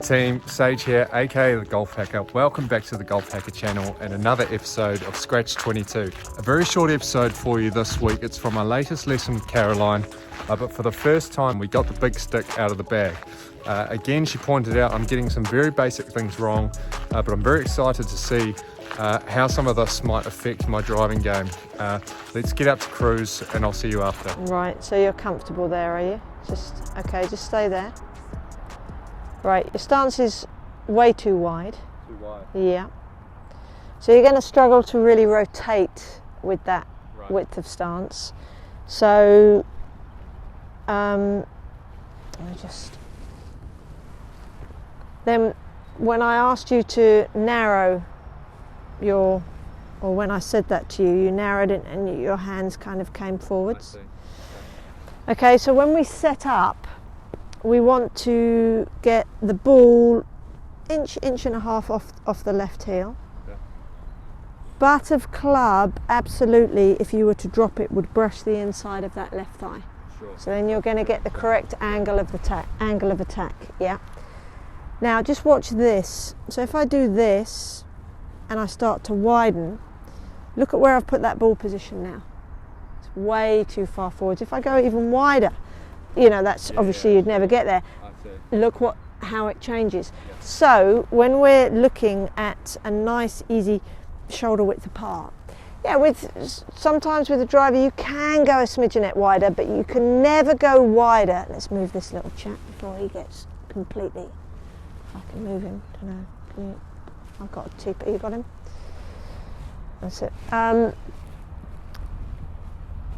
Team, Sage here, aka the Golf Hacker. Welcome back to the Golf Hackr channel and another episode of Scratch22. A very short episode for you this week. It's from my latest lesson with Caroline, but for the first time we got the big stick out of the bag. Again, she pointed out I'm getting some very basic things wrong, but I'm very excited to see how some of this might affect my driving game. Let's get up to cruise and I'll see you after. Right, so you're comfortable there, are you? Okay, just stay there. Right, your stance is way too wide. Too wide? Yeah. So you're going to struggle to really rotate with that width of stance. So, let me just... Then when I asked you to narrow or when I said that to you, you narrowed it and your hands kind of came forwards. Okay, so when we set up, we want to get the ball inch and a half off the left heel. Yeah. Butt of club, absolutely, if you were to drop it, would brush the inside of that left thigh. Sure. So then you're going to get the correct angle of attack. Yeah. Now just watch this. So if I do this and I start to widen, look at where I've put that ball position now. It's way too far forwards. If I go even wider, you know, that's obviously you'd never get there. Look how it changes. Yeah. So when we're looking at a nice easy shoulder width apart, sometimes with a driver you can go a smidgenette wider, but you can never go wider. Let's move this little chap before he gets completely... I can move him, don't know. I've got a tip. You got him? That's it.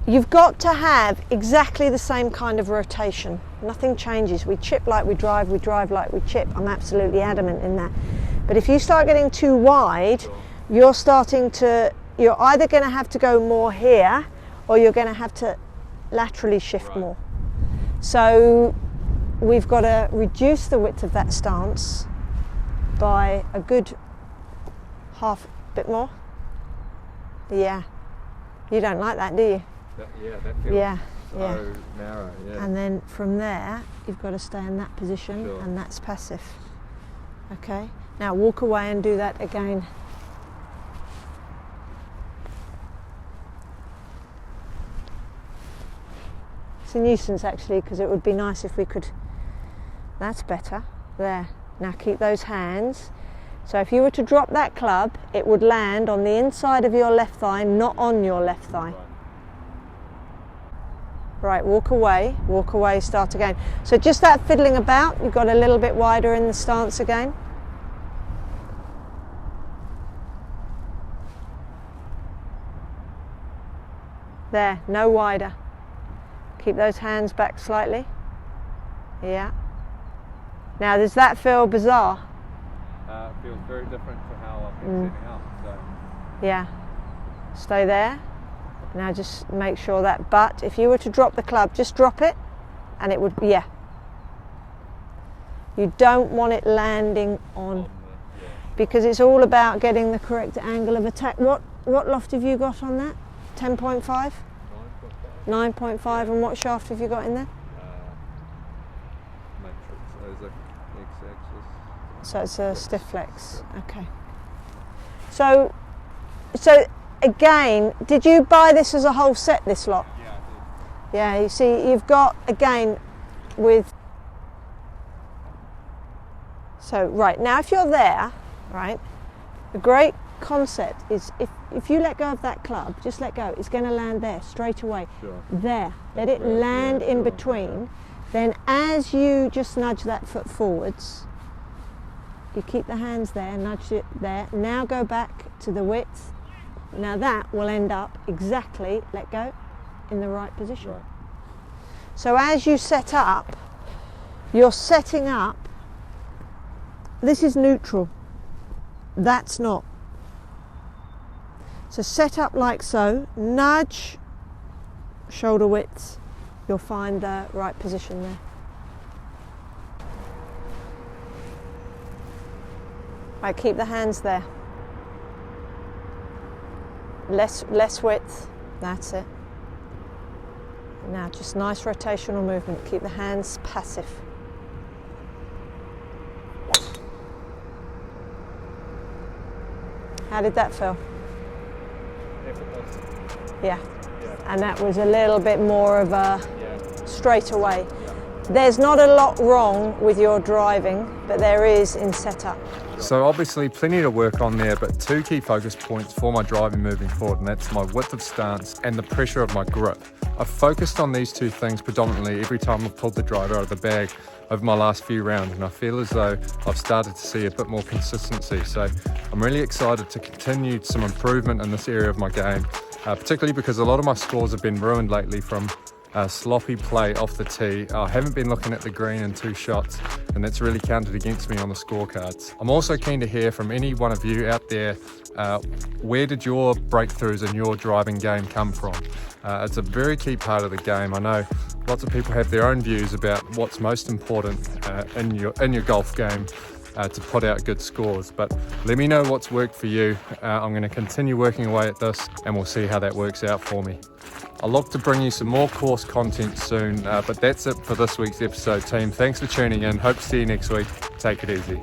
You've got to have exactly the same kind of rotation. Nothing changes. We chip like we drive like we chip. I'm absolutely adamant in that. But if you start getting too wide, you're either going to have to go more here or you're going to have to laterally shift more. So we've got to reduce the width of that stance by a good bit more. Yeah. You don't like that, do you? That feels so narrow, yeah. And then from there, you've got to stay in that position, and that's passive. Okay? Now walk away and do that again. It's a nuisance actually, because it would be nice if we could... That's better. There. Now keep those hands. So if you were to drop that club, it would land on the inside of your left thigh, not on your left thigh. Right, walk away, start again. So just that fiddling about, you've got a little bit wider in the stance again. There, no wider. Keep those hands back slightly. Yeah. Now, does that feel bizarre? It feels very different to how I've been setting up. So. Yeah. Stay there. Now just make sure that butt, if you were to drop the club, just drop it and it would, yeah. You don't want it landing on, because it's all about getting the correct angle of attack. What loft have you got on that? 10.5? 9.5. 9.5, and what shaft have you got in there? Matrix, X-axis. So it's a stiff flex, okay. So again, did you buy this as a whole set, this lot? Yeah, I did. Yeah, you see, you've got, again, with... So, right, now if you're there, right, the great concept is if you let go of that club, just let go, it's going to land there, straight away. Sure. There. Let it land in between. Then as you just nudge that foot forwards, you keep the hands there, nudge it there. Now go back to the width. Now that will end up exactly, let go, in the right position. Right. So as you set up, you're setting up, this is neutral, that's not. So set up like so, nudge, shoulder width, you'll find the right position there. Right, keep the hands there. Less width, that's it. Now just nice rotational movement, keep the hands passive. How did that feel? Effortless. Yeah. Yeah. And that was a little bit more of a Yeah. straight away. Yeah. There's not a lot wrong with your driving, but there is in setup. So obviously plenty to work on there, but two key focus points for my driving moving forward, and that's my width of stance and the pressure of my grip. I've focused on these two things predominantly every time I've pulled the driver out of the bag over my last few rounds, and I feel as though I've started to see a bit more consistency. So I'm really excited to continue some improvement in this area of my game, particularly because a lot of my scores have been ruined lately from sloppy play off the tee. I haven't been looking at the green in 2 shots, and that's really counted against me on the scorecards. I'm also keen to hear from any one of you out there, where did your breakthroughs in your driving game come from? It's a very key part of the game. I know lots of people have their own views about what's most important in your golf game to put out good scores, but let me know what's worked for you. I'm going to continue working away at this, and we'll see how that works out for me. I'll look to bring you some more course content soon, but that's it for this week's episode, team. Thanks for tuning in. Hope to see you next week. Take it easy.